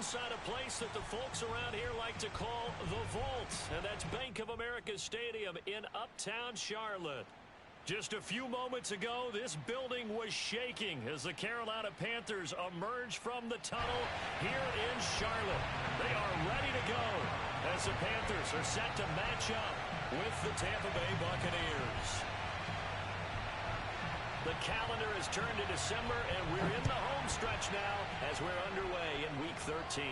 inside a place that the folks around here like to call the Vault, and that's Bank of America Stadium in Uptown Charlotte. Just a few moments ago, this building was shaking as the Carolina Panthers emerged from the tunnel here in Charlotte. They are ready to go as the Panthers are set to match up with the Tampa Bay Buccaneers. The calendar has turned to December, and we're in the home stretch now as we're underway in Week 13.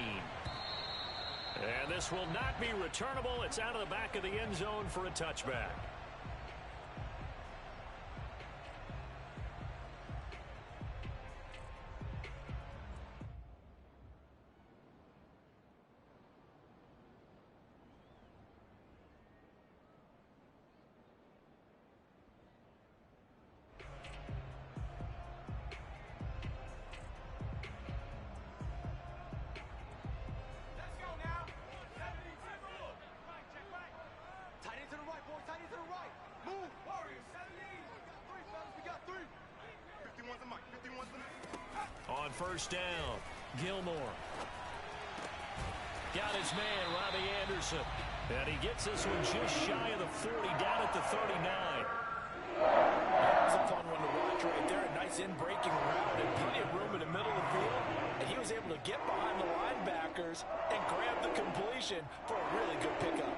And this will not be returnable. It's out of the back of the end zone for a touchback. On first down, Gilmore. Got his man, Robbie Anderson. And he gets this one just shy of the 40, down at the 39. That was a fun one to watch right there. A nice in-breaking route and plenty of room in the middle of the field. And he was able to get behind the linebackers and grab the completion for a really good pickup.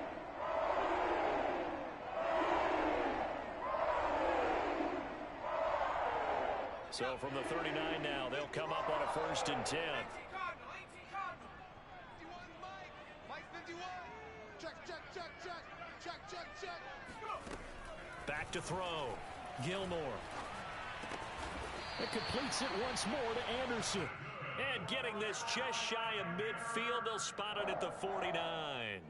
So from the 39 now, they'll come up on a 1st and 10. Back to throw. Gilmore. It completes it once more to Anderson. And getting this just shy of midfield, they'll spot it at the 49.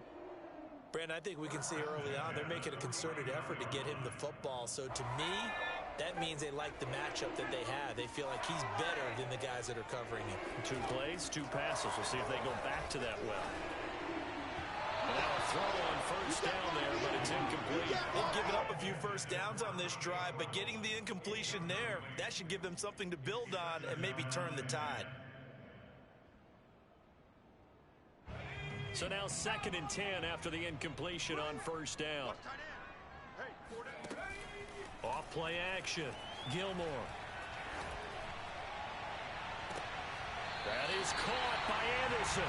Brandon, I think we can see early on they're making a concerted effort to get him the football. So to me, that means they like the matchup that they have. They feel like he's better than the guys that are covering him. 2 plays, 2 passes. We'll see if they go back to that well. And now a throw on first down there, but it's incomplete. They've given up a few first downs on this drive, but getting the incompletion there, that should give them something to build on and maybe turn the tide. So now 2nd and 10 after the incompletion on first down. Off play action. Gilmore. That is caught by Anderson.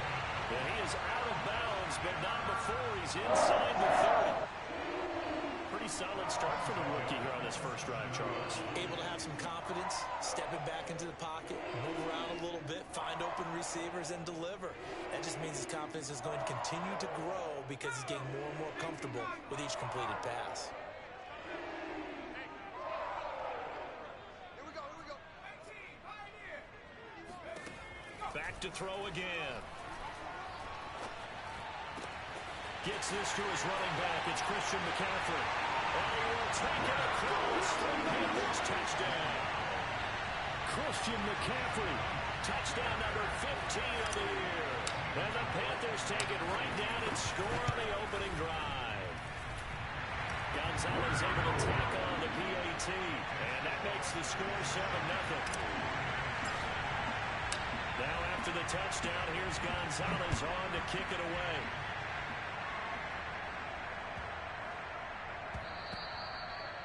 And he is out of bounds, but not before he's inside the 30. Pretty solid start for the rookie here on this first drive, Charles. Able to have some confidence, stepping back into the pocket, move around a little bit, find open receivers, and deliver. That just means his confidence is going to continue to grow because he's getting more and more comfortable with each completed pass. Back to throw again. Gets this to his running back. It's Christian McCaffrey. And he will take it across the Panthers touchdown. Christian McCaffrey, touchdown number 15 of the year. And the Panthers take it right down and score on the opening drive. Gonzalez able to tack on the PAT. And that makes the score 7-0. Now after the touchdown, here's Gonzalez on to kick it away.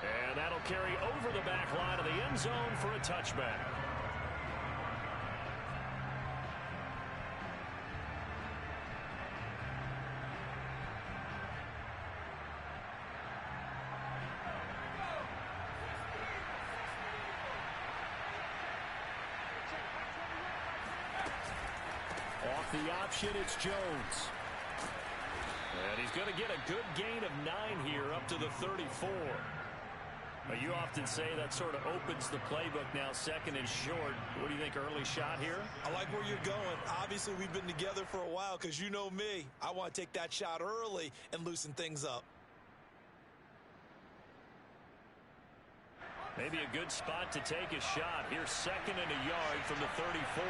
And that'll carry over the back line of the end zone for a touchback. Off the option, it's Jones. And he's going to get a good gain of 9 here up to the 34. But you often say that sort of opens the playbook now, 2nd and short. What do you think, early shot here? I like where you're going. Obviously, we've been together for a while because you know me. I want to take that shot early and loosen things up. Maybe a good spot to take a shot. Here's 2nd and a yard from the 34.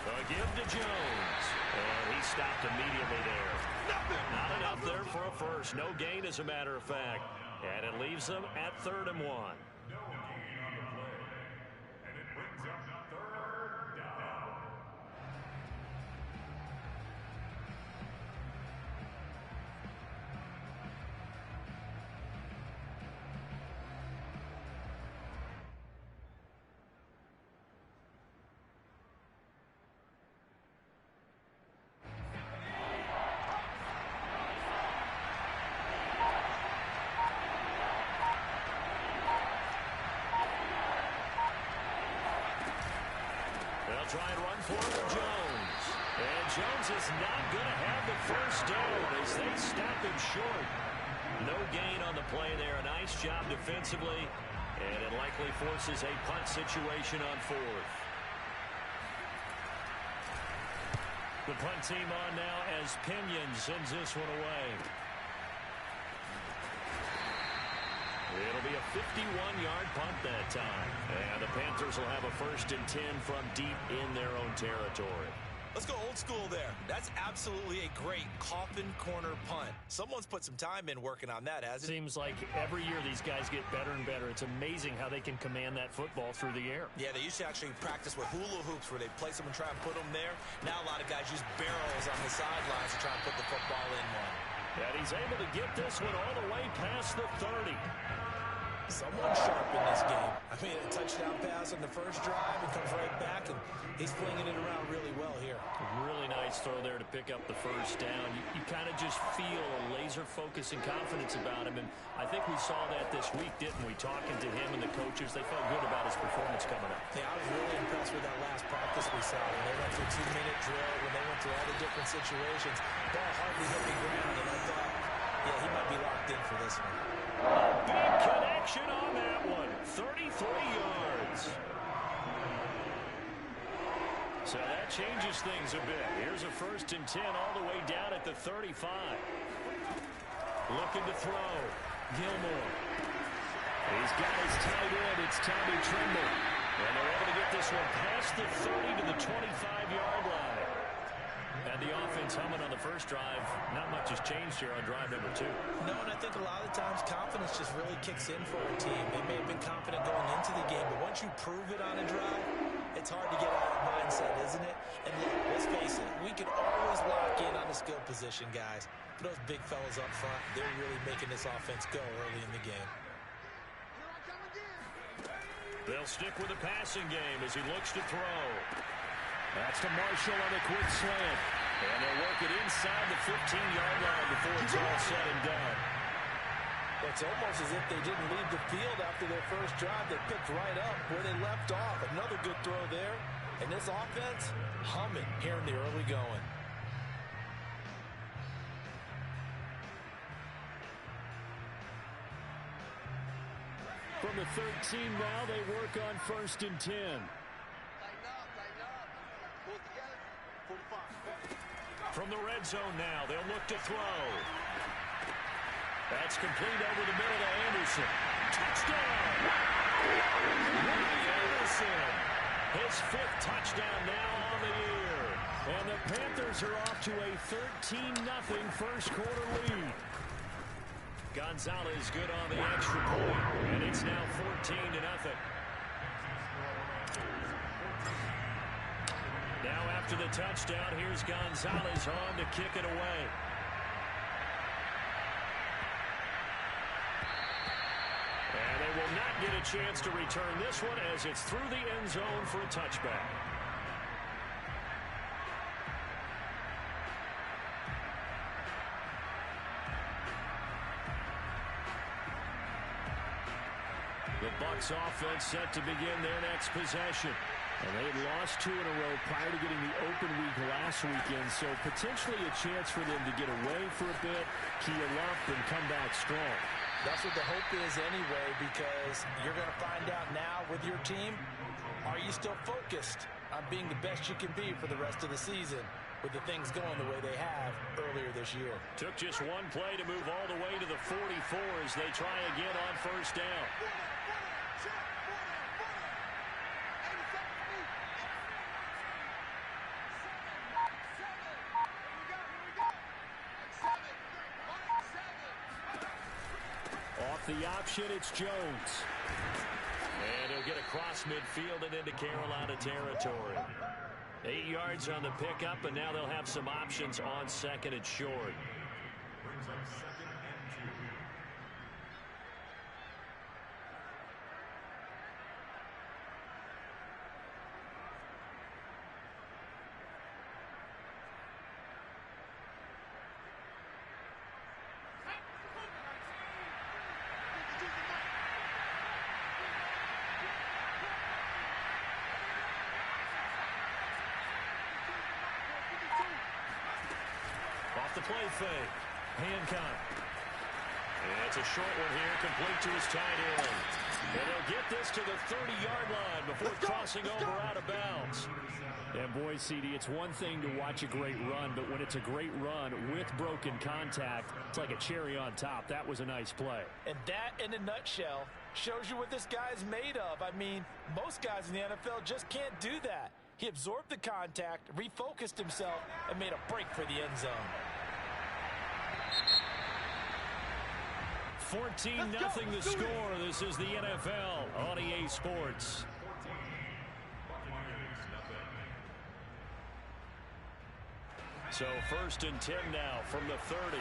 A give to Jones. And he stopped immediately there. Not enough there for a first. No gain, as a matter of fact. And it leaves them at 3rd and 1. They'll try and run for it with Jones. And Jones is not going to have the first down as they stop him short. No gain on the play there. A nice job defensively. And it likely forces a punt situation on fourth. The punt team on now as Pinion sends this one away. It'll be a 51-yard punt that time. And the Panthers will have a 1st and 10 from deep in their own territory. Let's go old school there. That's absolutely a great coffin corner punt. Someone's put some time in working on that, hasn't it? Seems like every year these guys get better and better. It's amazing how they can command that football through the air. Yeah, they used to actually practice with hula hoops where they place them and try and put them there. Now a lot of guys use barrels on the sidelines to try and put the football in one. And he's able to get this one all the way past the 30. Someone sharp in this game. I mean, a touchdown pass on the first drive and comes right back, and he's flinging it around really well here. Really nice throw there to pick up the first down. You kind of just feel a laser focus and confidence about him, and I think we saw that this week, didn't we? Talking to him and the coaches, they felt good about his performance coming up. Yeah, I was really impressed with that last practice we saw. When they went through a 2-minute drill, when they went through all the different situations, ball hardly hit the ground, and I thought, yeah, he might be locked in for this one. Big connection on that one. 33 yards. So that changes things a bit. Here's a 1st and 10 all the way down at the 35. Looking to throw. Gilmore. He's got his tight end. It's Tommy Tremble. And they're able to get this one past the 30 to the 25-yard line. And the offense humming on the first drive. Not much has changed here on drive number 2. No, and I think a lot of times confidence just really kicks in for a team. They may have been confident going into the game, but once you prove it on a drive, it's hard to get out of that mindset, isn't it? And look, let's face it, we can always lock in on the skill position, guys. But those big fellas up front, they're really making this offense go early in the game. They'll stick with the passing game as he looks to throw. That's to Marshall on a quick slant. And they'll work it inside the 15-yard line before it's all said and done. It's almost as if they didn't leave the field after their first drive. They picked right up where they left off. Another good throw there. And this offense, humming here in the early going. From the 13 now, they work on 1st and 10. From the red zone now, they'll look to throw. That's complete over the middle to Anderson. Touchdown! Ronnie Anderson, his 5th touchdown now on the year. And the Panthers are off to a 13-0 first quarter lead. Gonzalez good on the extra point, and it's now 14-0. Now after the touchdown, here's Gonzalez on to kick it away. And they will not get a chance to return this one as it's through the end zone for a touchback. The Bucs offense set to begin their next possession. And they had lost 2 in a row prior to getting the open week last weekend, so potentially a chance for them to get away for a bit, keel up, and come back strong. That's what the hope is anyway, because you're going to find out now with your team, are you still focused on being the best you can be for the rest of the season with the things going the way they have earlier this year? Took just one play to move all the way to the 44 as they try again on 1st down. The option, it's Jones. And he'll get across midfield and into Carolina territory. 8 yards on the pickup, and now they'll have some options on 2nd and short. play fake. Hancock. And it's a short one here, complete to his tight end. And they'll get this to the 30-yard line before crossing over out of bounds. And boy, CD, it's one thing to watch a great run, but when it's a great run with broken contact, it's like a cherry on top. That was a nice play. And that, in a nutshell, shows you what this guy is made of. I mean, most guys in the NFL just can't do that. He absorbed the contact, refocused himself, and made a break for the end zone. 14-0 the score. This is the NFL on EA Sports. So 1st and 10 now from the 30.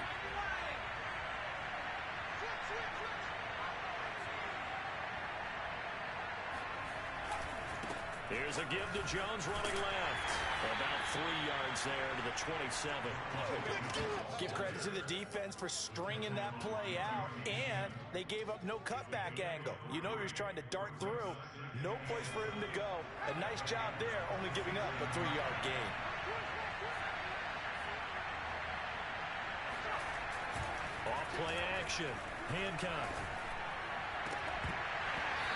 Here's a give to Jones running left. About 3 yards there to the 27. Give credit to the defense for stringing that play out, and they gave up no cutback angle. You know he was trying to dart through. No place for him to go. A nice job there, only giving up a 3-yard gain. Off-play action. Hancock.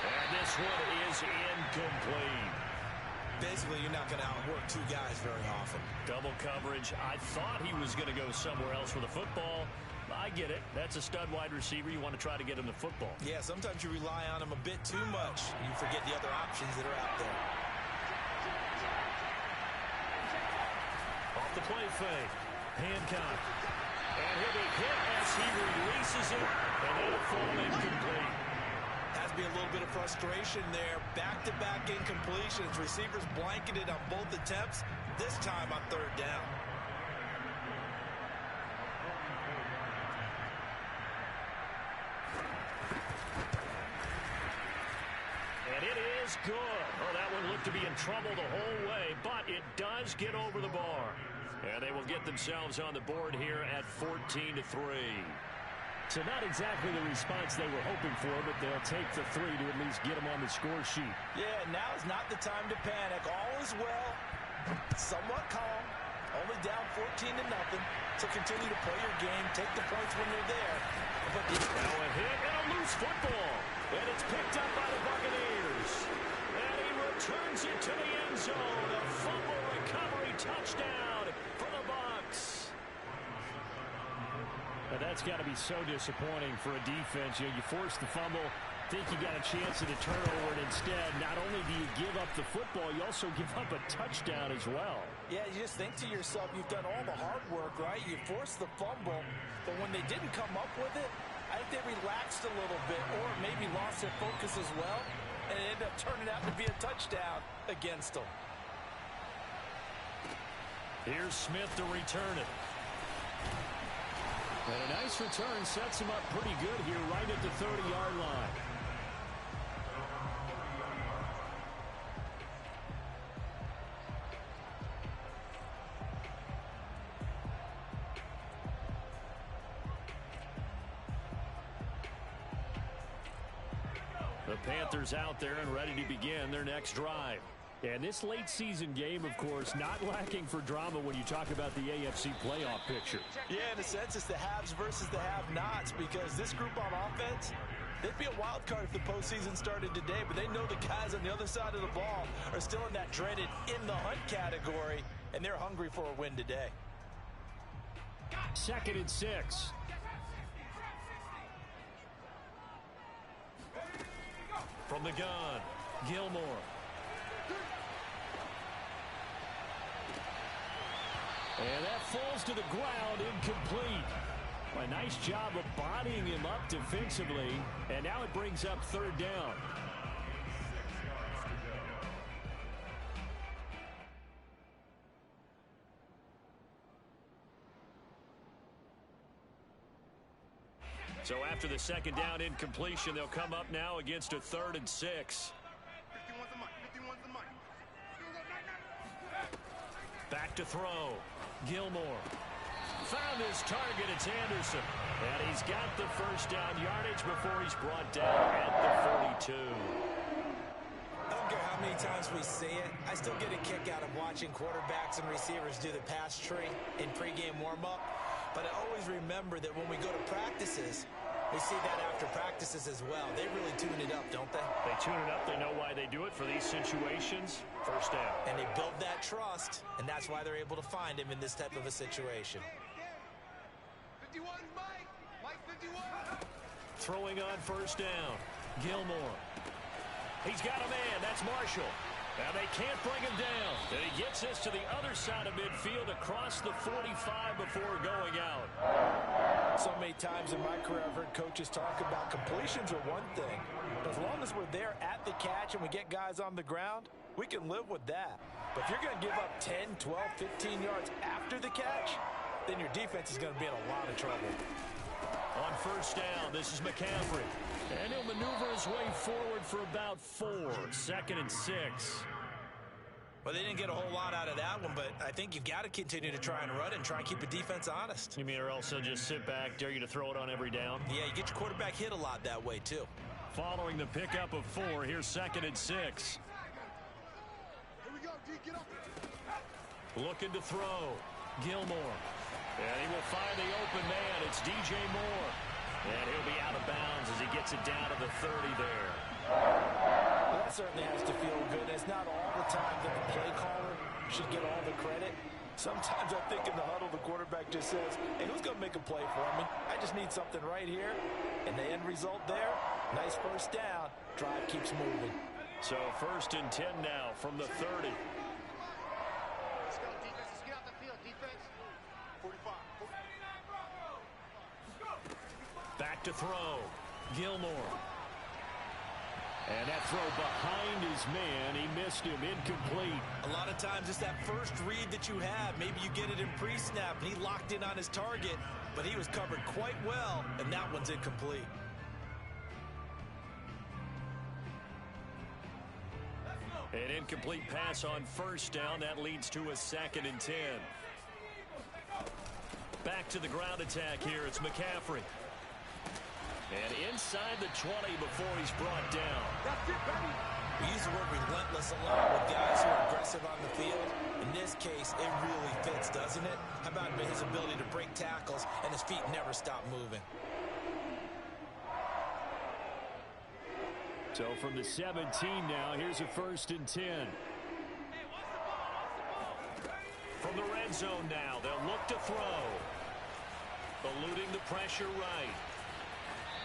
And this one is incomplete. Basically, you're not going to outwork two guys very often. Double coverage. I thought he was going to go somewhere else with the football. I get it. That's a stud wide receiver. You want to try to get him the football. Yeah, sometimes you rely on him a bit too much. You forget the other options that are out there. Off the play fake. Hancock. And he'll be hit as he releases it. And it'll fall incomplete. Has to be a little bit of frustration there. Back-to-back incompletions. Receivers blanketed on both attempts. This time on 3rd down. And it is good. Oh, that one looked to be in trouble the whole way, but it does get over the bar. And they will get themselves on the board here at 14-3. So not exactly the response they were hoping for, but they'll take the 3 to at least get them on the score sheet. Yeah, now is not the time to panic. All is well, somewhat calm, only down 14-0. So continue to play your game, take the points when they're there. But now a hit and a loose football. And it's picked up by the Buccaneers. And he returns it to the end zone. A fumble recovery touchdown for the Bucs. But that's got to be so disappointing for a defense. You know, you force the fumble, think you got a chance at a turnover, and instead, not only do you give up the football, you also give up a touchdown as well. Yeah, you just think to yourself, you've done all the hard work, right? You forced the fumble, but when they didn't come up with it, I think they relaxed a little bit or maybe lost their focus as well, and it ended up turning out to be a touchdown against them. Here's Smith to return it. And a nice return sets him up pretty good here right at the 30-yard line. The Panthers out there and ready to begin their next drive. And this late season game, of course, not lacking for drama when you talk about the AFC playoff picture. Yeah, in a sense, it's the haves versus the have-nots, because this group on offense, they'd be a wild card if the postseason started today, but they know the guys on the other side of the ball are still in that dreaded in-the-hunt category, and they're hungry for a win today. 2nd and 6. From the gun, Gilmore. And that falls to the ground, incomplete. A nice job of bodying him up defensively, and now it brings up 3rd down. So after the 2nd down incompletion, they'll come up now against a 3rd and 6. Back to throw. Gilmore. Found his target. It's Anderson. And he's got the 1st down yardage before he's brought down at the 42. I don't care how many times we see it. I still get a kick out of watching quarterbacks and receivers do the pass tree in pregame warm-up. But I always remember that when we go to practices, we see that after practices as well. They really tune it up, don't they? They tune it up. They know why they do it for these situations. First down. And they build that trust, and that's why they're able to find him in this type of a situation. 51, Mike 51. Throwing on first down. Gilmore. He's got a man. That's Marshall. Now they can't bring him down. And he gets this to the other side of midfield across the 45 before going out. So many times in my career, I've heard coaches talk about completions are one thing. But as long as we're there at the catch and we get guys on the ground, we can live with that. But if you're going to give up 10, 12, 15 yards after the catch, then your defense is going to be in a lot of trouble. On first down, this is McCaffrey. And he'll maneuver his way forward for about 4. 2nd and 6. Well, they didn't get a whole lot out of that one, but I think you've got to continue to try and run and try and keep the defense honest. You mean or else they'll just sit back, dare you to throw it on every down? Yeah, you get your quarterback hit a lot that way, too. Following the pickup of 4, here's 2nd and 6. Here we go, D, get up. Looking to throw. Gilmore. And he will find the open man. It's DJ Moore. And he'll be out of bounds as he gets it down to the 30 there. Well, that certainly has to feel good. It's not all the time that the play caller should get all the credit. Sometimes I think in the huddle, the quarterback just says, hey, who's going to make a play for me? I just need something right here. And the end result there, nice first down. Drive keeps moving. So 1st and 10 now from the 30. Let's go, defense. Let's get out the field. Defense. 45. Back to throw. Gilmore. And that throw behind his man. He missed him. Incomplete. A lot of times it's that first read that you have. Maybe you get it in pre-snap, and he locked in on his target, but he was covered quite well, and that one's incomplete. An incomplete pass on first down. That leads to a 2nd and 10. Back to the ground attack here. It's McCaffrey. And inside the 20 before he's brought down. That's it, baby. We use the word relentless a lot with guys who are aggressive on the field. In this case, it really fits, doesn't it? How about his ability to break tackles and his feet never stop moving? So from the 17 now, here's a 1st and 10. From the red zone now, they'll look to throw. Eluding the pressure right.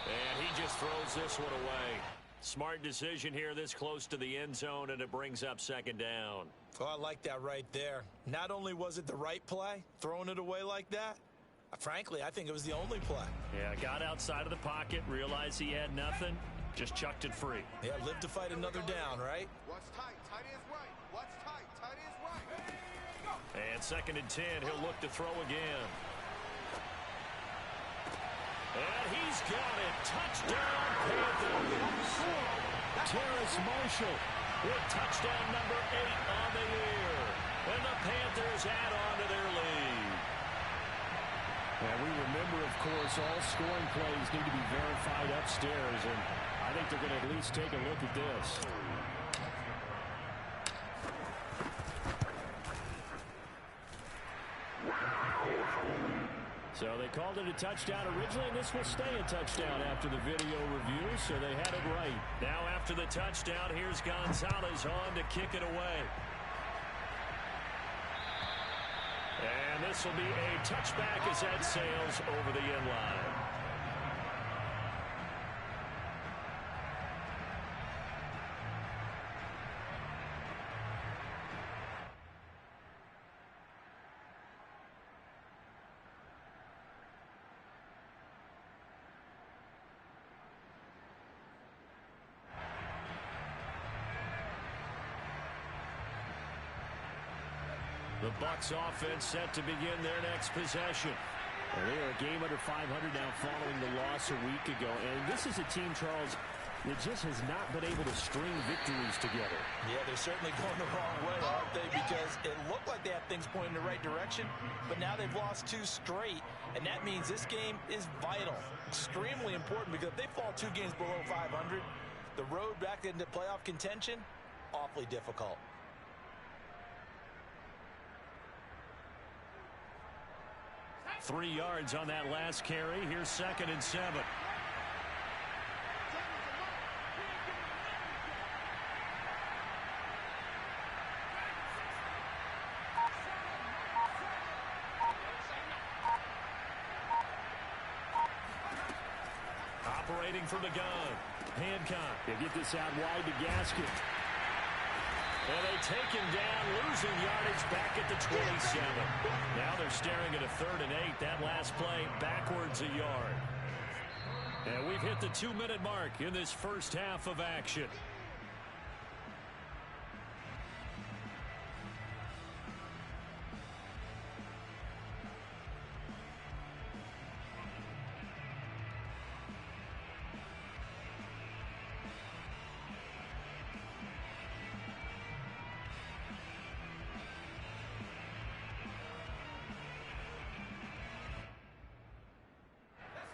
And he just throws this one away. Smart decision here this close to the end zone, and it brings up 2nd down. Oh, I like that right there. Not only was it the right play, throwing it away like that, frankly, I think it was the only play. Yeah, got outside of the pocket, realized he had nothing, just chucked it free. Yeah, live to fight another down, right? What's tight? Tight is right. What's tight? Tight is right. And 2nd and 10, he'll look to throw again. And he's got it. Touchdown, Panthers. Terrace Marshall with touchdown number 8 on the year. And the Panthers add on to their lead. And we remember, of course, all scoring plays need to be verified upstairs. And I think they're going to at least take a look at this. So they called it a touchdown originally, and this will stay a touchdown after the video review, so they had it right. Now after the touchdown, here's Gonzalez on to kick it away. And this will be a touchback as that sails over the end line. The Bucs offense set to begin their next possession. Well, they are a game under 500 now following the loss a week ago. And this is a team, Charles, that just has not been able to string victories together. Yeah, they're certainly going the wrong way, aren't they? Because it looked like they had things pointing in the right direction, but now they've lost 2 straight, and that means this game is vital, extremely important, because if they fall 2 games below 500, the road back into playoff contention, awfully difficult. 3 yards on that last carry. Here's 2nd and 7. Operating from the gun. Hancock. They get this out wide to Gaskin. And they take him down, losing yardage back at the 27. Now they're staring at a 3rd and 8. That last play backwards a yard. And we've hit the 2-minute mark in this first half of action.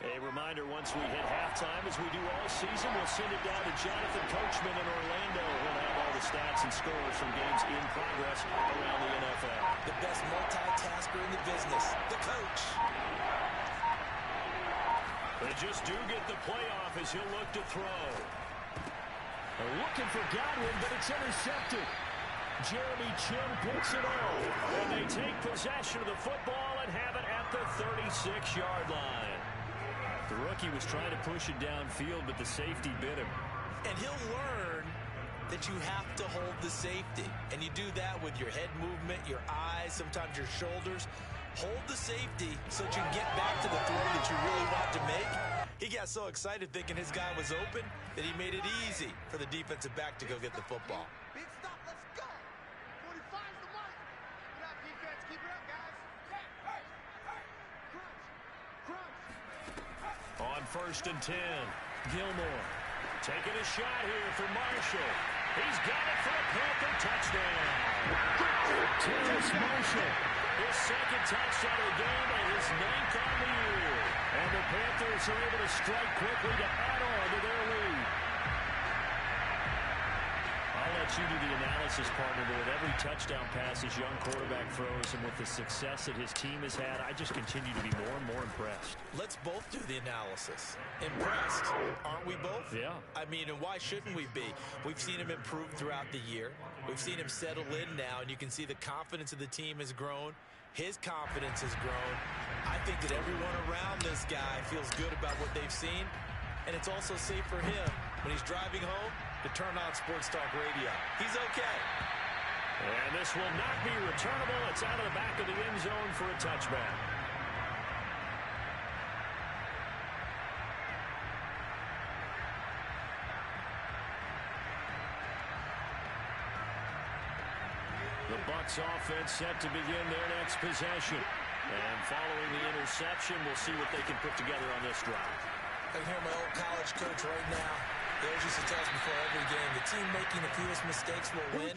A reminder, once we hit halftime, as we do all season, we'll send it down to Jonathan Coachman in Orlando. He'll have all the stats and scores from games in progress around the NFL. The best multitasker in the business, the coach. They just do get the playoff as he'll look to throw. They're looking for Godwin, but it's intercepted. Jeremy Chin picks it off. And they take possession of the football and have it at the 36-yard line. The rookie was trying to push it downfield, but the safety bit him. And he'll learn that you have to hold the safety. And you do that with your head movement, your eyes, sometimes your shoulders. Hold the safety so that you can get back to the throw that you really want to make. He got so excited thinking his guy was open that he made it easy for the defensive back to go get the football. Big stop, let's go. 45's the mark. Keep it up, defense. Keep it up, guys. Crunch. On 1st and 10, Gilmore taking a shot here for Marshall. He's got it for a Panther touchdown. Terrace Marshall. His 2nd touchdown of the game and his 9th on the year. And the Panthers are able to strike quickly to add on to their lead. I'll let you do the analysis, partner, but with every touchdown pass his young quarterback throws and with the success that his team has had, I just continue to be more and more impressed. Let's both do the analysis. Impressed, aren't we both? Yeah. I mean, and why shouldn't we be? We've seen him improve throughout the year. We've seen him settle in now, and you can see the confidence of the team has grown. His confidence has grown. I think that everyone around this guy feels good about what they've seen, and it's also safe for him when he's driving home to turn on Sports Talk Radio. He's okay. And this will not be returnable. It's out of the back of the end zone for a touchback. The Bucs offense set to begin their next possession. And following the interception, we'll see what they can put together on this drive. I can hear my old college coach right now. He always used to tell us before every game, the team making the fewest mistakes will win.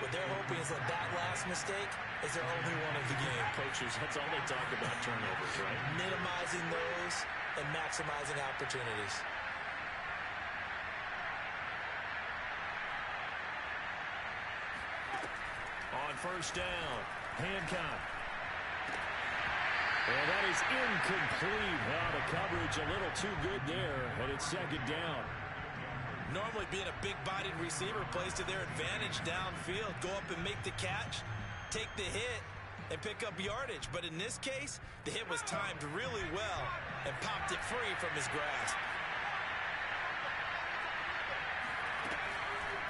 What they're hoping is that that last mistake is their only one of the game. Coaches, that's all they talk about, turnovers, right? Minimizing those and maximizing opportunities. On 1st down, Hancock. And that is incomplete. Now the coverage a little too good there, and it's 2nd down. Normally being a big-bodied receiver plays to their advantage downfield. Go up and make the catch, take the hit, and pick up yardage. But in this case, the hit was timed really well and popped it free from his grasp.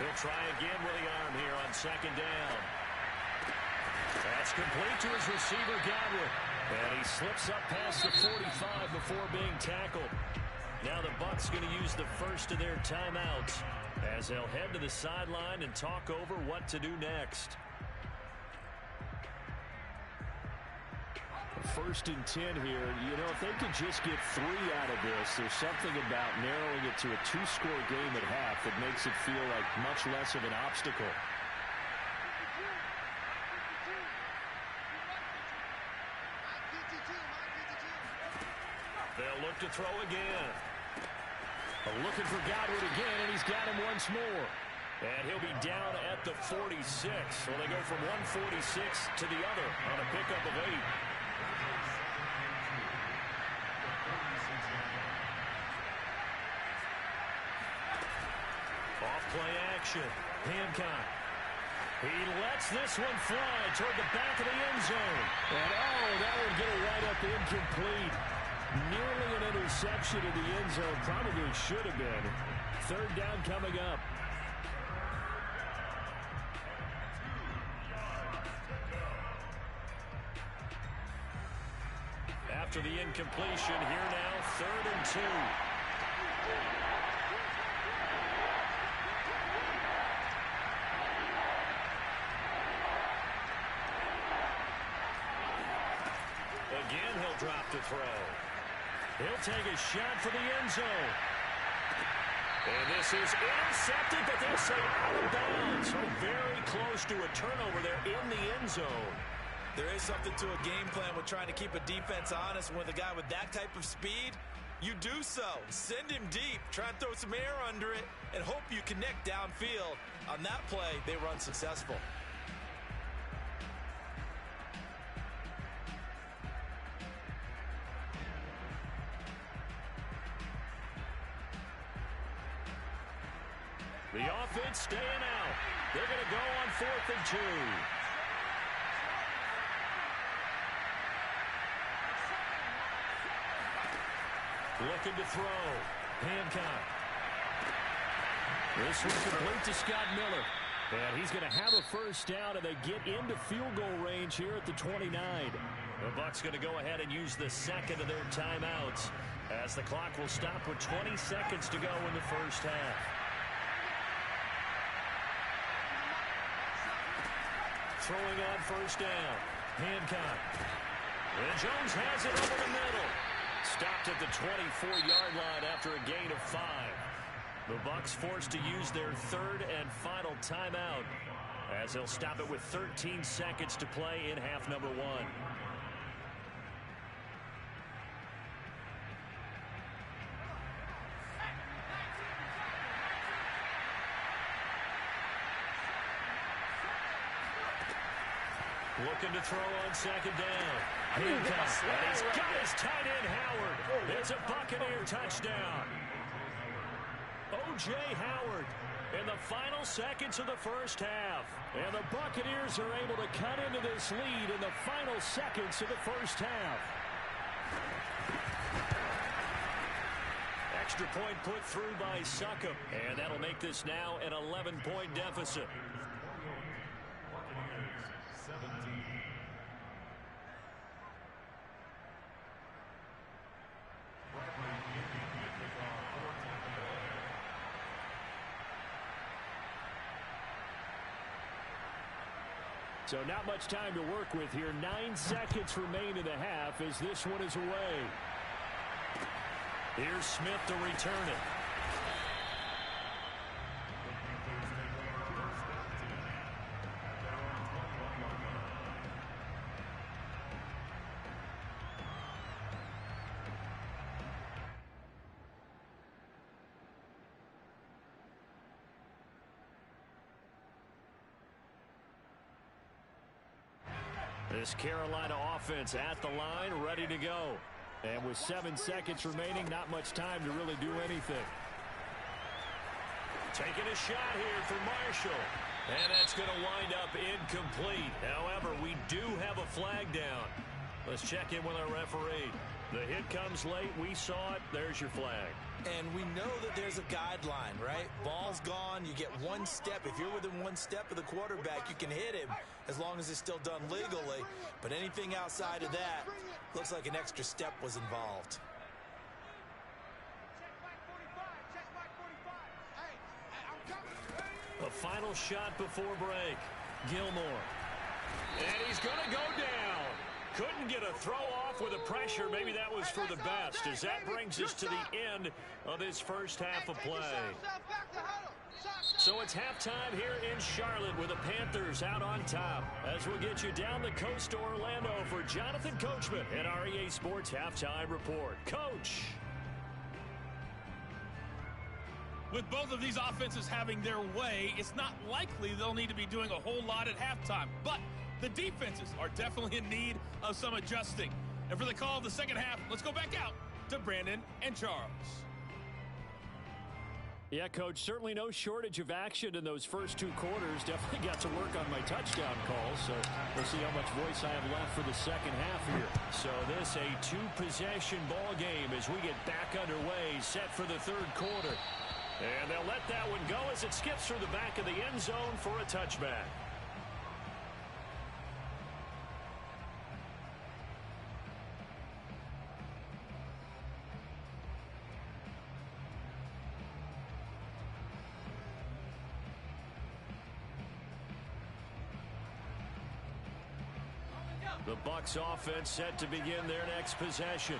He'll try again with the arm here on 2nd down. That's complete to his receiver, Godwin. And he slips up past the 45 before being tackled. Now the Bucs going to use the first of their timeouts as they'll head to the sideline and talk over what to do next. 1st and 10 here. You know, if they could just get 3 out of this, there's something about narrowing it to a 2-score game at half that makes it feel like much less of an obstacle. They'll look to throw again. Looking for Godwin again, and he's got him once more. And he'll be down at the 46. So they go from 146 to the other on a pickup of 8. Off play action. Hancock. He lets this one fly toward the back of the end zone. And that would get it right up incomplete. Nearly an interception in the end zone. Probably should have been. Third down coming up. After the incompletion, here now, 3rd and 2. Again, he'll drop to throw. He'll take a shot for the end zone. And this is intercepted, but they'll say out of bounds. So very close to a turnover there in the end zone. There is something to a game plan with trying to keep a defense honest. With a guy with that type of speed, you do so. Send him deep, try and throw some air under it, and hope you connect downfield. On that play, they were unsuccessful. The offense staying out. They're going to go on 4th and 2. Looking to throw. Hancock. This one complete to Scott Miller. And he's going to have a first down, and they get into field goal range here at the 29. The Bucs going to go ahead and use the second of their timeouts as the clock will stop with 20 seconds to go in the first half. Throwing on first down. Hancock. And Jones has it over the middle. Stopped at the 24-yard line after a gain of 5. The Bucs forced to use their 3rd and final timeout as they'll stop it with 13 seconds to play in half number 1. Looking to throw on 2nd down. Hancock. And he's got his tight end, Howard. It's a Buccaneer touchdown. O.J. Howard in the final seconds of the first half. And the Buccaneers are able to cut into this lead in the final seconds of the first half. Extra point put through by Succop. And that'll make this now an 11-point deficit. So not much time to work with here. 9 seconds remain in the half as this one is away. Here's Smith to return it. This Carolina offense at the line, ready to go. And with 7 seconds remaining, not much time to really do anything. Taking a shot here for Marshall. And that's going to wind up incomplete. However, we do have a flag down. Let's check in with our referee. The hit comes late. We saw it. There's your flag. And we know that there's a guideline, right? Ball's gone. You get 1 step. If you're within 1 step of the quarterback, you can hit him as long as it's still done legally. But anything outside of that, looks like an extra step was involved. A final shot before break. Gilmore. And he's going to go down. Couldn't get a throw off with the pressure. Maybe that was for the best, as that brings us to the end of this first half of play. So it's halftime here in Charlotte with the Panthers out on top. As we'll get you down the coast to Orlando for Jonathan Coachman at our EA Sports Halftime Report. Coach. With both of these offenses having their way, it's not likely they'll need to be doing a whole lot at halftime. But the defenses are definitely in need of some adjusting. And for the call of the second half, let's go back out to Brandon and Charles. Yeah, Coach, certainly no shortage of action in those first 2 quarters. Definitely got to work on my touchdown calls, so we'll see how much voice I have left for the second half here. So this a 2-possession ball game as we get back underway, set for the third quarter. And they'll let that one go as it skips through the back of the end zone for a touchback. The Bucs offense set to begin their next possession.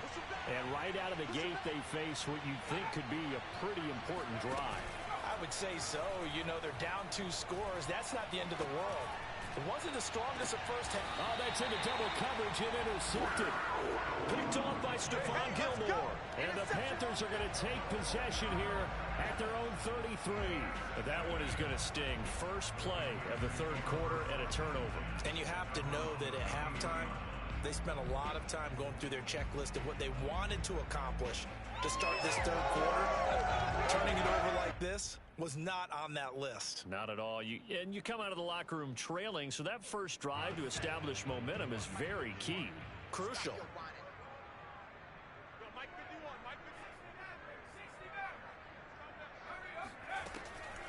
And right out of the gate, they face what you'd think could be a pretty important drive. I would say so. You know, they're down 2 scores. That's not the end of the world. It wasn't the strongest at first half. Oh, that's into double coverage and intercepted. Picked off by Stephon Gilmore. And the Panthers are going to take possession here at their own 33. But that one is going to sting. First play of the third quarter and a turnover. And you have to know that at halftime, they spent a lot of time going through their checklist of what they wanted to accomplish to start this third quarter. Turning it over like this was not on that list. Not at all. You come out of the locker room trailing, so that first drive to establish momentum is very key. Crucial.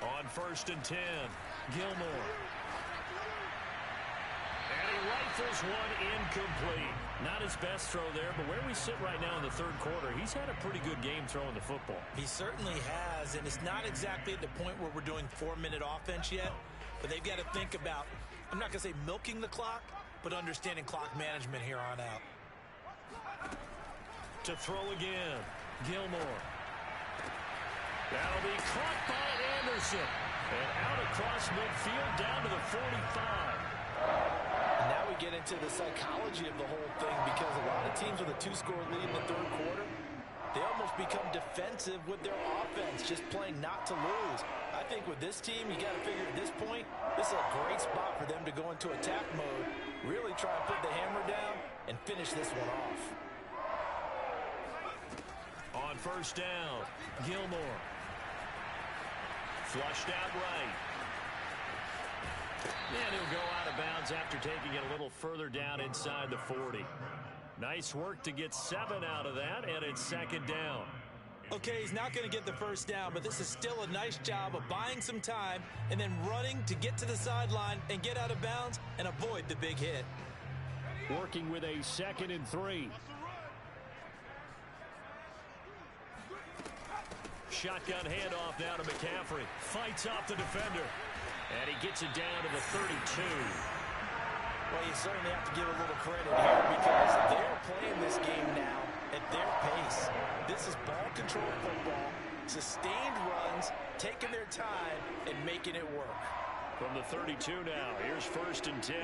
On 1st and 10, Gilmore. And he rifles one incomplete. Not his best throw there, but where we sit right now in the third quarter, he's had a pretty good game throwing the football. He certainly has, and it's not exactly at the point where we're doing 4-minute offense yet, but they've got to think about, I'm not going to say milking the clock, but understanding clock management here on out. To throw again, Gilmore. That'll be caught by Anderson. And out across midfield down to the 45. And now we get into the psychology of the whole thing, because a lot of teams with a 2-score lead in the third quarter, they almost become defensive with their offense, just playing not to lose. I think with this team, you got to figure at this point, this is a great spot for them to go into attack mode, really try and put the hammer down and finish this one off. On 1st down, Gilmore. Flushed out right. And he'll go out of bounds after taking it a little further down inside the 40. Nice work to get 7 out of that, and it's 2nd down. Okay, he's not going to get the first down, but this is still a nice job of buying some time and then running to get to the sideline and get out of bounds and avoid the big hit. Working with a 2nd and 3. Shotgun handoff now to McCaffrey. Fights off the defender. And he gets it down to the 32. Well, you certainly have to give a little credit here because they're playing this game now at their pace. This is ball control football, sustained runs, taking their time, and making it work. From the 32 now, here's 1st and 10.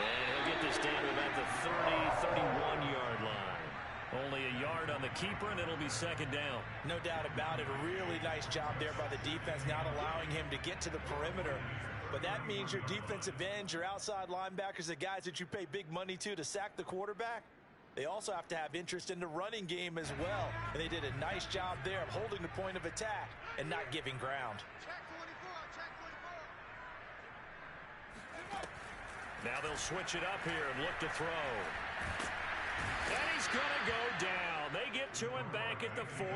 And he'll get this down to about the 31-yard line. Only a yard on the keeper, and it'll be 2nd down. No doubt about it. A really nice job there by the defense, not allowing him to get to the perimeter. But that means your defensive ends, your outside linebackers, the guys that you pay big money to sack the quarterback, they also have to have interest in the running game as well. And they did a nice job there of holding the point of attack and not giving ground. Now they'll switch it up here and look to throw. And he's going to go down. They get to him back at the 40.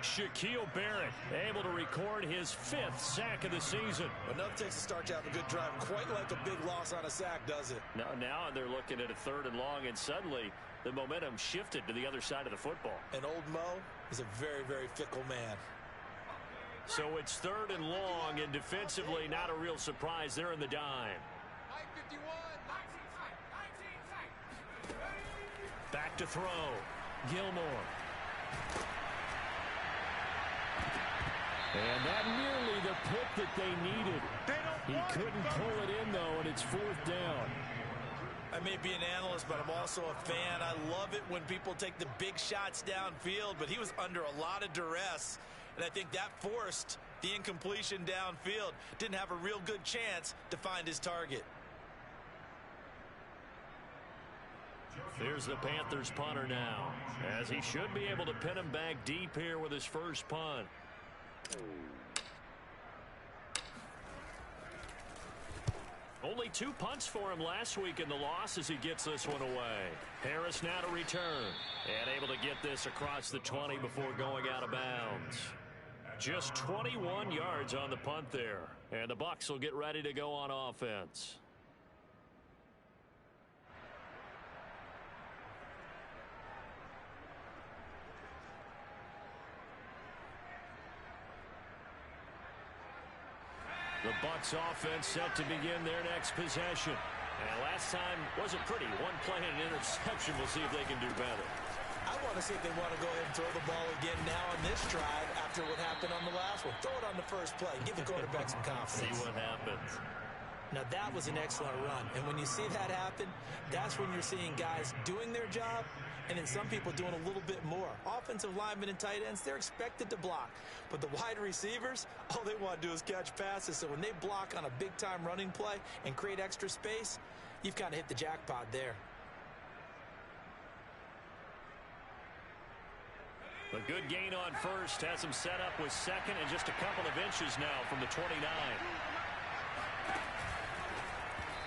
Shaquille Barrett able to record his 5th sack of the season. Enough takes to start to have a good drive. Quite like a big loss on a sack, does it? Now they're looking at a 3rd and long, and suddenly the momentum shifted to the other side of the football. And old Mo is a very, very fickle man. So it's 3rd and long, and defensively not a real surprise. They're in the dime. Back to throw. Gilmore. And that nearly the pick that they needed. He couldn't pull it in, though, and it's 4th down. I may be an analyst, but I'm also a fan. I love it when people take the big shots downfield, but he was under a lot of duress, and I think that forced the incompletion downfield. Didn't have a real good chance to find his target. Here's the Panthers punter now, as he should be able to pin him back deep here with his first punt. Only 2 punts for him last week in the loss as he gets this one away. Harris now to return, and able to get this across the 20 before going out of bounds. Just 21 yards on the punt there, and the Bucs will get ready to go on offense. The Bucs offense set to begin their next possession. And last time wasn't pretty. One play and an interception. We'll see if they can do better. I want to see if they want to go ahead and throw the ball again now on this drive after what happened on the last one. Throw it on the first play. Give the quarterback some confidence. See what happens. Now, that was an excellent run. And when you see that happen, that's when you're seeing guys doing their job and then some people doing a little bit more. Offensive linemen and tight ends, they're expected to block. But the wide receivers, all they want to do is catch passes. So when they block on a big-time running play and create extra space, you've kind of hit the jackpot there. A good gain on first has him set up with second and just a couple of inches now from the 29.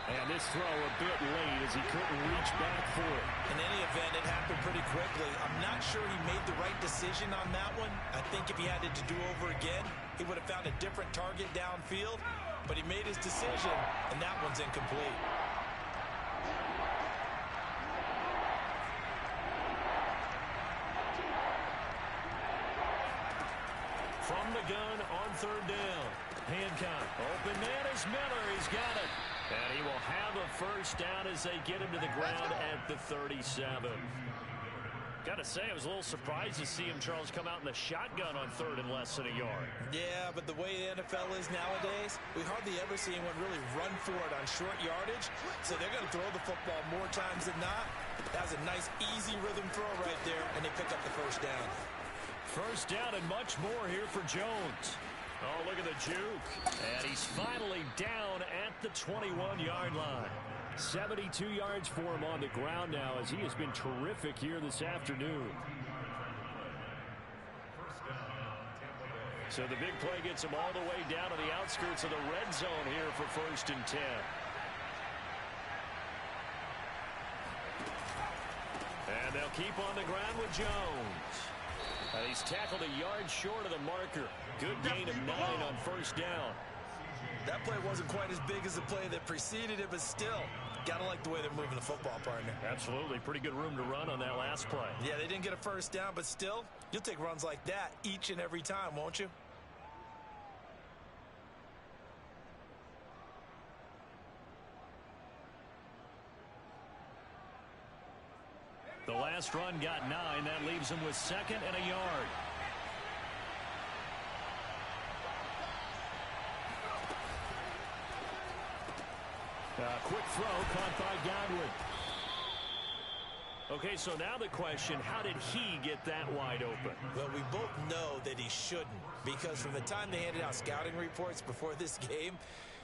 And this throw a bit late as he couldn't reach back for it. In any event, it happened pretty quickly. I'm not sure he made the right decision on that one. I think if he had it to do over again, he would have found a different target downfield. But he made his decision, and that one's incomplete. From the gun on third down. Hancock, open man is Miller. He's got it. And he will have a first down as they get him to the ground at the 37. Got to say, I was a little surprised to see him, Charles, come out in the shotgun on third and less than a yard. Yeah, but the way the NFL is nowadays, we hardly ever see anyone really run for it on short yardage. So they're going to throw the football more times than not. That was a nice, easy rhythm throw right there, and they pick up the first down. First down and much more here for Jones. Oh, look at the juke. And he's finally down at the 21-yard line. 72 yards for him on the ground now as he has been terrific here this afternoon. So the big play gets him all the way down to the outskirts of the red zone here for 1st and 10. And they'll keep on the ground with Jones. And he's tackled a yard short of the marker. Good gain of 9 on first down. That play wasn't quite as big as the play that preceded it, but still, gotta like the way they're moving the football, partner. Absolutely. Pretty good room to run on that last play. Yeah, they didn't get a first down, but still, you'll take runs like that each and every time, won't you? The last run got 9. That leaves him with 2nd and a yard. Quick throw caught by Godwin. Okay, so now the question, how did he get that wide open? Well, we both know that he shouldn't, because from the time they handed out scouting reports before this game,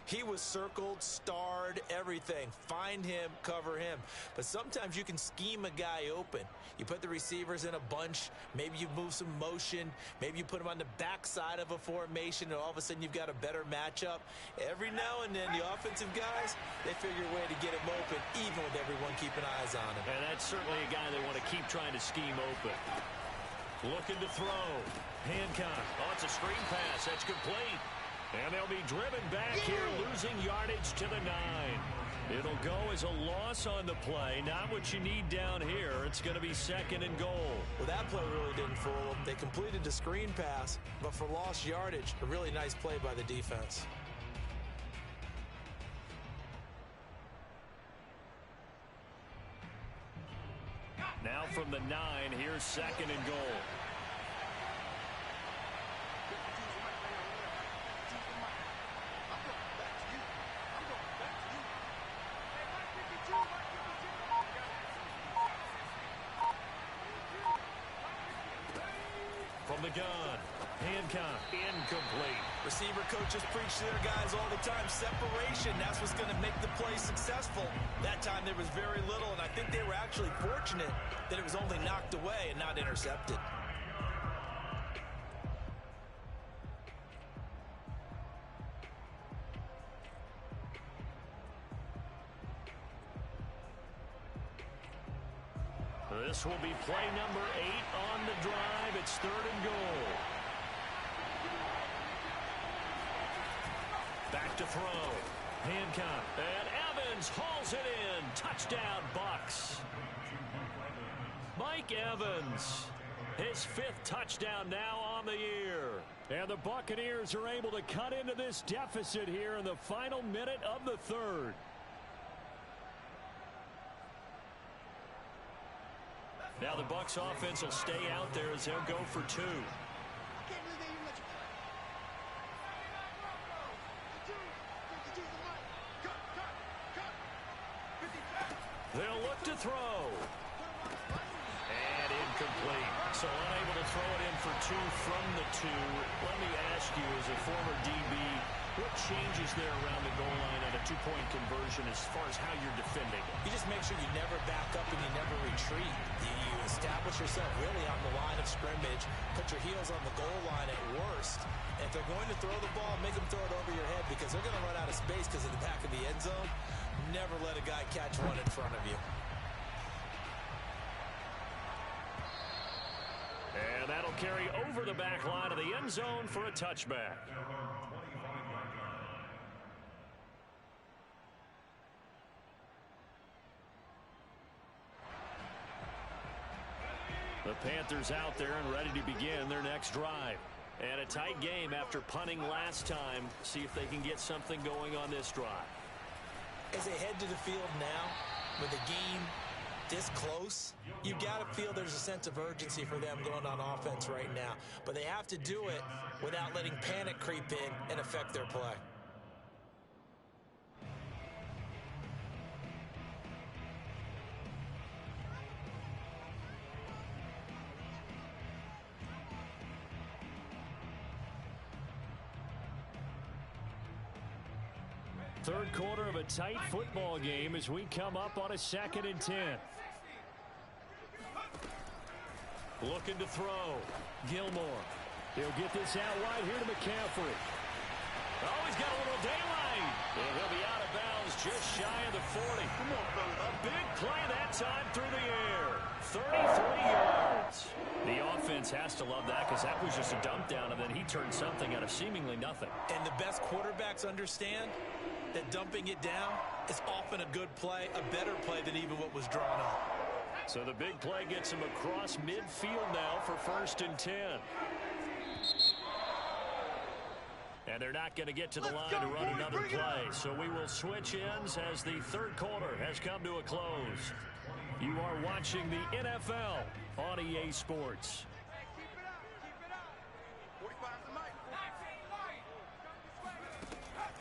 he was circled, starred, everything. Find him, cover him. But sometimes you can scheme a guy open. You put the receivers in a bunch. Maybe you move some motion. Maybe you put them on the backside of a formation, and all of a sudden you've got a better matchup. Every now and then, the offensive guys, they figure a way to get him open, even with everyone keeping eyes on him. And that's certainly a guy they want to keep trying to scheme open. Looking to throw. Hancock. Oh, it's a screen pass. That's complete. And they'll be driven back here, losing yardage to the 9. It'll go as a loss on the play. Not what you need down here. It's going to be 2nd and goal. Well, that play really didn't fool them. They completed the screen pass, but for lost yardage, a really nice play by the defense. Now from the 9, here's 2nd and goal. From the gun, Hancock, incomplete. Receiver coaches preach to their guys all the time. Separation, that's what's going to make the play successful. That time there was very little, and I think they were actually fortunate that it was only knocked away and not intercepted. This will be play number 8 on the drive. It's 3rd and goal. Back to throw. Hancock. And Evans hauls it in. Touchdown, Bucks. Mike Evans. His 5th touchdown now on the year. And the Buccaneers are able to cut into this deficit here in the final minute of the 3rd. Now the Bucs offense will stay out there as they'll go for 2. They'll look to throw. And incomplete. So unable to throw it in for 2 from the 2. Let me ask you, as a former DB, what changes there around the goal line on a 2-point conversion as far as how you're defending? You just make sure you never back up and you never retreat. You establish yourself really on the line of scrimmage, put your heels on the goal line at worst. And if they're going to throw the ball, make them throw it over your head because they're going to run out of space because of the back of the end zone. Never let a guy catch one in front of you. And that'll carry over the back line of the end zone for a touchback. The Panthers out there and ready to begin their next drive. And a tight game after punting last time. See if they can get something going on this drive. As they head to the field now, with the game this close, you got to feel there's a sense of urgency for them going on offense right now. But they have to do it without letting panic creep in and affect their play. Third quarter of a tight football game as we come up on a 2nd and 10. Looking to throw. Gilmore. He'll get this out wide here to McCaffrey. Oh, he's got a little daylight. And he'll be out of bounds just shy of the 40. A big play that time through the air. 33 yards. The offense has to love that because that was just a dump down, and then he turned something out of seemingly nothing. And the best quarterbacks understand that dumping it down is often a good play, a better play than even what was drawn up. So the big play gets him across midfield now for 1st and 10. And they're not going to get to the line to run another play. So we will switch ends as the 3rd quarter has come to a close. You are watching the NFL on EA Sports.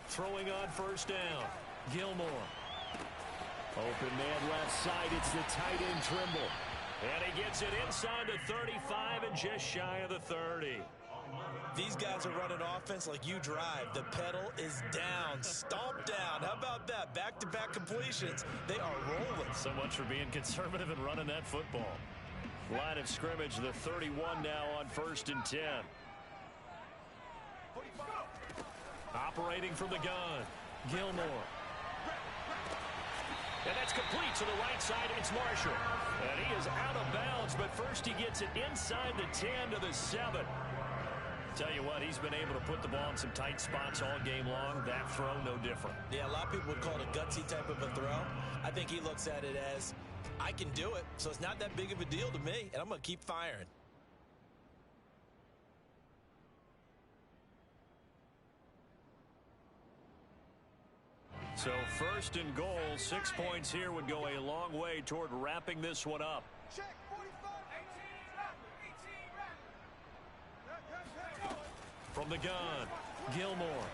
Throwing on 1st down. Gilmore. Open man left side. It's the tight end Trimble. And he gets it inside the 35 and just shy of the 30. These guys are running offense like you drive. The pedal is down. Stomp down. How about that? Back-to-back completions. They are rolling. So much for being conservative and running that football. Line of scrimmage, the 31 now on 1st and 10. Operating from the gun. Gilmore. And that's complete to the right side. It's Marshall. And he is out of bounds, but first he gets it inside the 10 to the 7. Tell you what, he's been able to put the ball in some tight spots all game long. That throw, no different. Yeah, a lot of people would call it a gutsy type of a throw. I think he looks at it as, I can do it, so it's not that big of a deal to me, and I'm going to keep firing. So 1st and goal, 6 points here would go a long way toward wrapping this one up. Check, 45. 18, From the gun, Gilmore.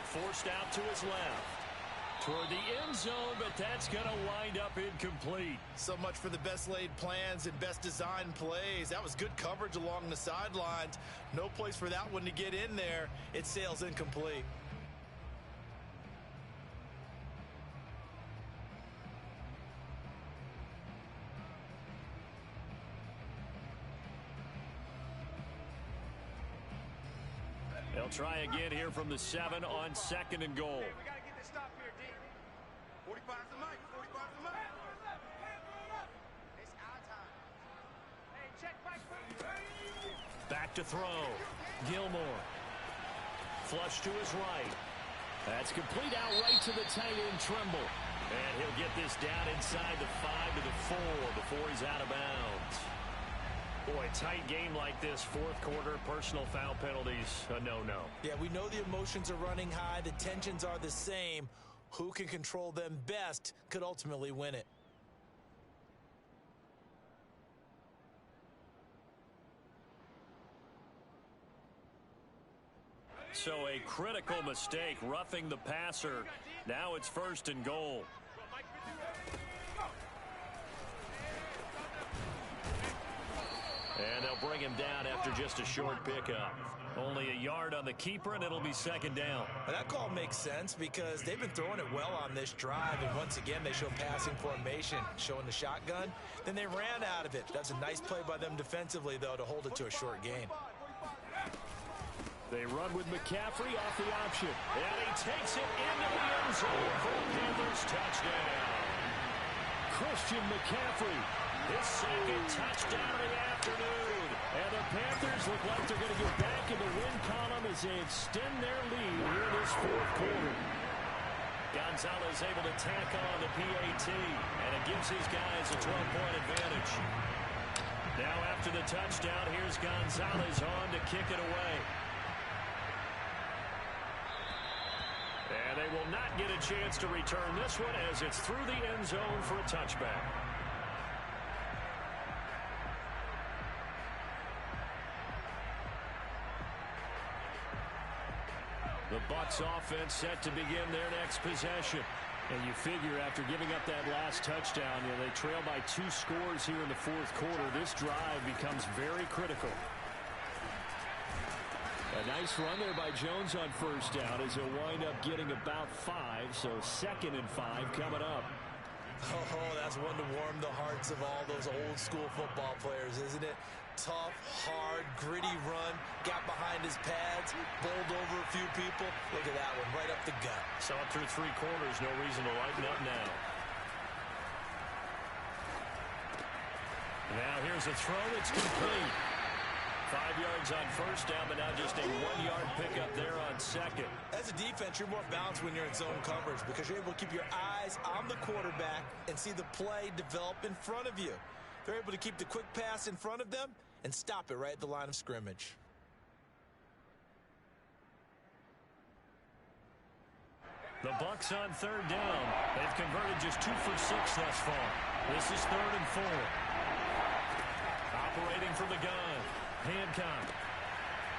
Forced out to his left. Toward the end zone, but that's going to wind up incomplete. So much for the best laid plans and best designed plays. That was good coverage along the sidelines. No place for that one to get in there. It sails incomplete. They'll try again here from the 7 on 2nd and goal. We got to get this stop here, D. 45's the mic. 45's the mic. It's our time. Hey, check back. Back to throw. Gilmore. Flush to his right. That's complete out right to the tight end, Trimble. And he'll get this down inside the 5 to the 4 before he's out of bounds. Boy, tight game like this, fourth quarter, personal foul penalties, a no-no. Yeah, we know the emotions are running high. The tensions are the same. Who can control them best could ultimately win it. So a critical mistake, roughing the passer. Now it's 1st and goal. And they'll bring him down after just a short pickup. Only a yard on the keeper, and it'll be 2nd down. Well, that call makes sense because they've been throwing it well on this drive, and once again they show passing formation, showing the shotgun. Then they ran out of it. That's a nice play by them defensively, though, to hold it to a short gain. They run with McCaffrey off the option. And he takes it into the end zone for a Panthers touchdown. Christian McCaffrey. His 2nd touchdown of the afternoon. And the Panthers look like they're going to get back in the win column as they extend their lead here in this fourth quarter. Gonzalez able to tack on the PAT, and it gives his guys a 12-point advantage. Now after the touchdown, here's Gonzalez on to kick it away. And they will not get a chance to return this one as it's through the end zone for a touchback. The Bucs offense set to begin their next possession. And you figure after giving up that last touchdown, they trail by 2 scores here in the fourth quarter. This drive becomes very critical. A nice run there by Jones on 1st down as he'll wind up getting about 5. So 2nd and 5 coming up. Oh, that's one to warm the hearts of all those old school football players, isn't it? Tough, hard, gritty run, got behind his pads, bowled over a few people. Look at that one, right up the gut. Saw it through 3 quarters, no reason to lighten up now. Now here's a throw that's complete. 5 yards on 1st down, but now just a 1-yard pickup there on 2nd. As a defense, you're more balanced when you're in zone coverage because you're able to keep your eyes on the quarterback and see the play develop in front of you. They're able to keep the quick pass in front of them and stop it right at the line of scrimmage. The Bucs on 3rd down. They've converted just 2 for 6 thus far. This is 3rd and 4. Operating from the gun. Hancock.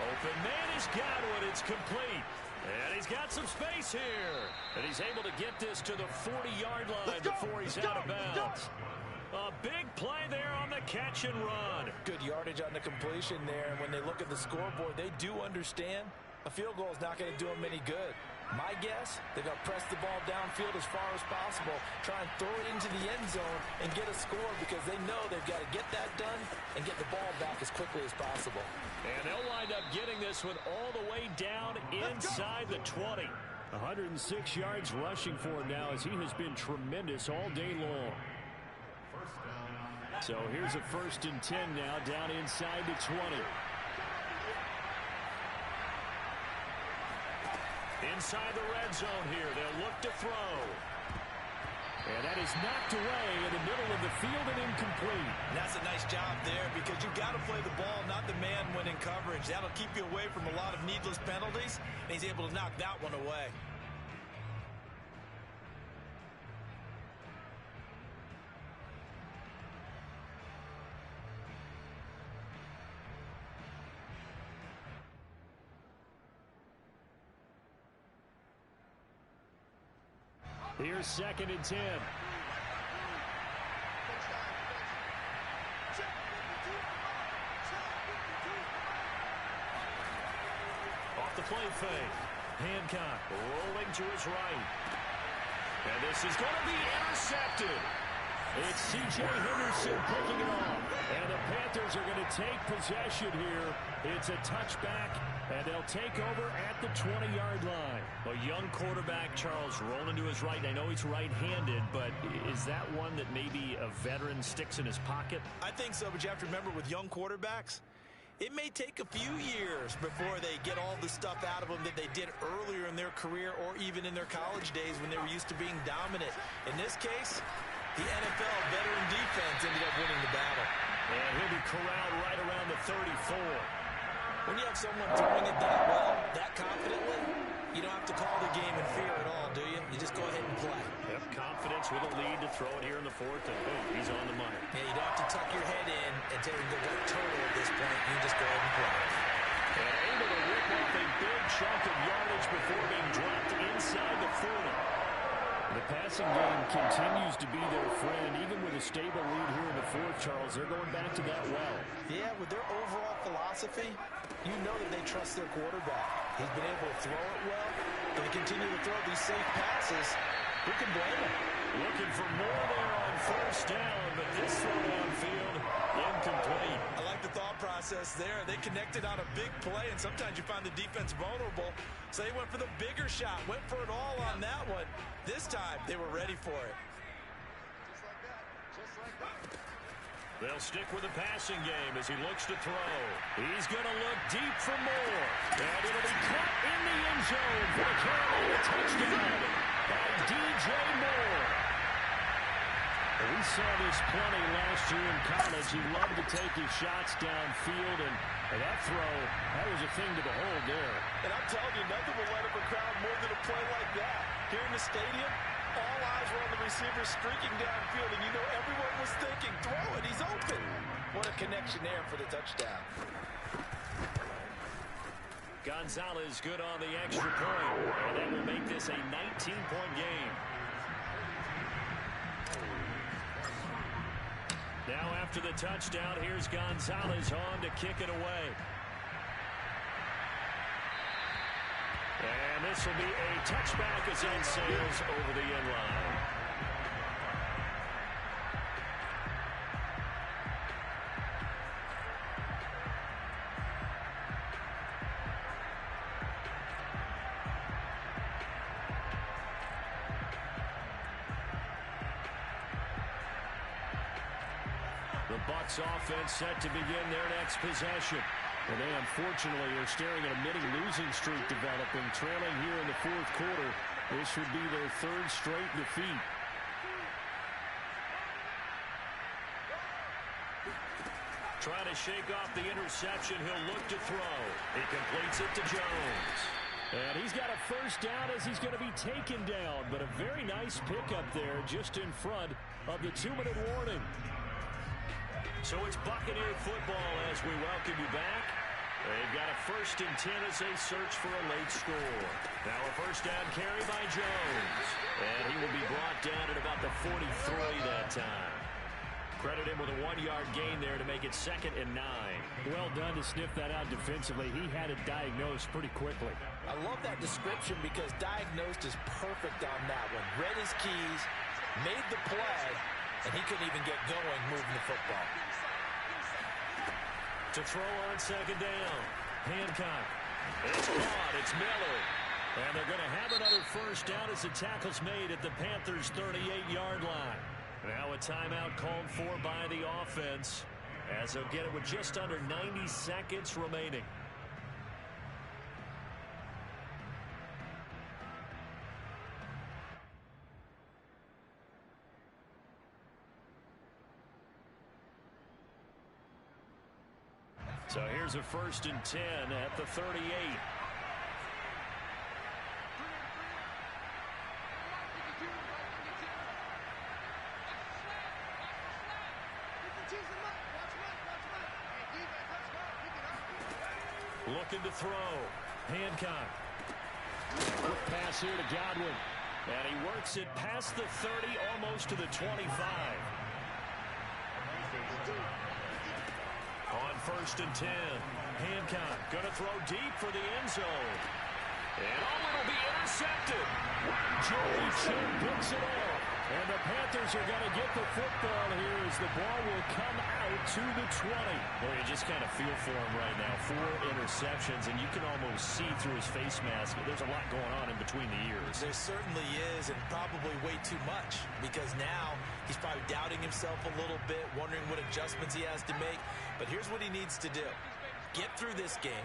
Open man has got one. It's complete. And he's got some space here. And he's able to get this to the 40-yard line before he's out of bounds. A big play there on the catch and run. Good yardage on the completion there. And when they look at the scoreboard, they do understand a field goal is not going to do them any good. My guess, they're going to press the ball downfield as far as possible, try and throw it into the end zone and get a score because they know they've got to get that done and get the ball back as quickly as possible. And they'll wind up getting this one all the way down inside the 20. 106 yards rushing for him now as he has been tremendous all day long. So here's a 1st and 10 now down inside the 20. Inside the red zone here. They'll look to throw. And that is knocked away in the middle of the field and incomplete. And that's a nice job there because you've got to play the ball, not the man when in coverage. That'll keep you away from a lot of needless penalties, and he's able to knock that one away. Here's 2nd and 10. Off the play fake. Hancock rolling to his right. And this is going to be intercepted. It's C.J. Henderson picking it off. And the Panthers are going to take possession here. It's a touchback, and they'll take over at the 20-yard line. A young quarterback, Charles, rolling to his right. And I know he's right-handed, but is that one that maybe a veteran sticks in his pocket? I think so, but you have to remember with young quarterbacks, it may take a few years before they get all the stuff out of them that they did earlier in their career or even in their college days when they were used to being dominant. In this case, the NFL veteran defense ended up winning the battle. And he'll be corralled right around the 34. When you have someone throwing it that well, that confidently, you don't have to call the game in fear at all, do you? You just go ahead and play. Yep, confidence with a lead to throw it here in the 4th, and boom, he's on the money. Yeah, you don't have to tuck your head in and take a good total at this point. You just go ahead and play. And able to rip off a big chunk of yardage before being dropped inside the 40. The passing game continues to be their friend. Even with a stable lead here in the 4th, Charles, they're going back to that well. Yeah, with their overall philosophy, you know that they trust their quarterback. He's been able to throw it well. Going to continue to throw these safe passes. Who can blame him? Looking for more there on 1st down, but this throw downfield, incomplete. I like the thought process there. They connected on a big play, and sometimes you find the defense vulnerable. So they went for the bigger shot, went for it all on that one. This time, they were ready for it. Just like that. Just like that. They'll stick with the passing game as he looks to throw. He's going to look deep for more. And it'll be caught in the end zone for the Carolina touchdown by D.J. Moore. We saw this plenty last year in college. He loved to take his shots downfield, and that throw, that was a thing to behold there. And I'm telling you, nothing will let up a crowd more than a play like that. Here in the stadium, all eyes were on the receiver streaking downfield, and you know everyone was thinking, throw it, he's open. What a connection there for the touchdown. Gonzalez good on the extra point, and that will make this a 19-point game. Now after the touchdown, here's Gonzalez on to kick it away. And this will be a touchback as it sails over the end line. The Bucs offense set to begin their next possession. And they unfortunately are staring at a mini losing streak developing, trailing here in the 4th quarter. This would be their 3rd straight defeat. Trying to shake off the interception, he'll look to throw. He completes it to Jones. And he's got a 1st down as he's going to be taken down. But a very nice pickup there just in front of the 2-minute warning. So it's Buccaneer football as we welcome you back. They've got a 1st and 10 as they search for a late score. Now a 1st down carry by Jones. And he will be brought down at about the 43 that time. Credit him with a 1-yard gain there to make it 2nd and 9. Well done to sniff that out defensively. He had it diagnosed pretty quickly. I love that description because diagnosed is perfect on that one. Read his keys, made the play, and he couldn't even get going moving the football. To throw on 2nd down. Hancock. It's caught. It's Miller. And they're going to have another 1st down as the tackle's made at the Panthers' 38-yard line. Now a timeout called for by the offense as they'll get it with just under 90 seconds remaining. So here's a 1st and 10 at the 38. Looking to throw. Hancock. Quick pass here to Godwin. And he works it past the 30, almost to the 25. On 1st and 10, Hancock going to throw deep for the end zone. And it'll be intercepted. Joey Chin picks it off. And the Panthers are going to get the football here as the ball will come out to the 20. Well, you just kind of feel for him right now. 4 interceptions, and you can almost see through his face mask. There's a lot going on in between the ears. There certainly is, and probably way too much, because now he's probably doubting himself a little bit, wondering what adjustments he has to make. But here's what he needs to do. Get through this game.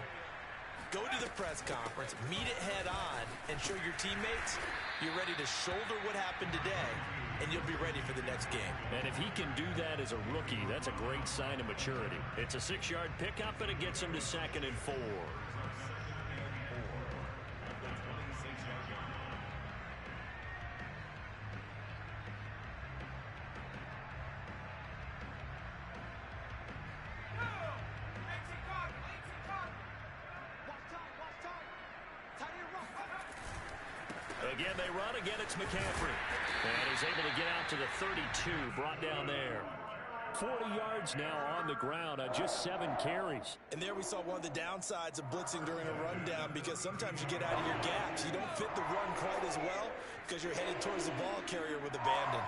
Go to the press conference, meet it head on, and show your teammates you're ready to shoulder what happened today, and you'll be ready for the next game. And if he can do that as a rookie, that's a great sign of maturity. It's a 6-yard pickup, and it gets him to 2nd and 4. Again, they run. Again, it's McCaffrey. And he's able to get out to the 32, brought down there. 40 yards now on the ground on just 7 carries. And there we saw one of the downsides of blitzing during a rundown, because sometimes you get out of your gaps. You don't fit the run quite as well because you're headed towards the ball carrier with abandon.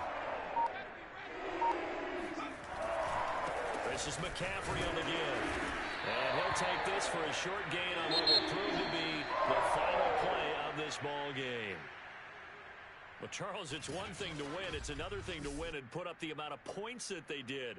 This is McCaffrey on the give. And he'll take this for a short gain on what will prove to be the final play of this ball game. Well, Charles, it's one thing to win. It's another thing to win and put up the amount of points that they did.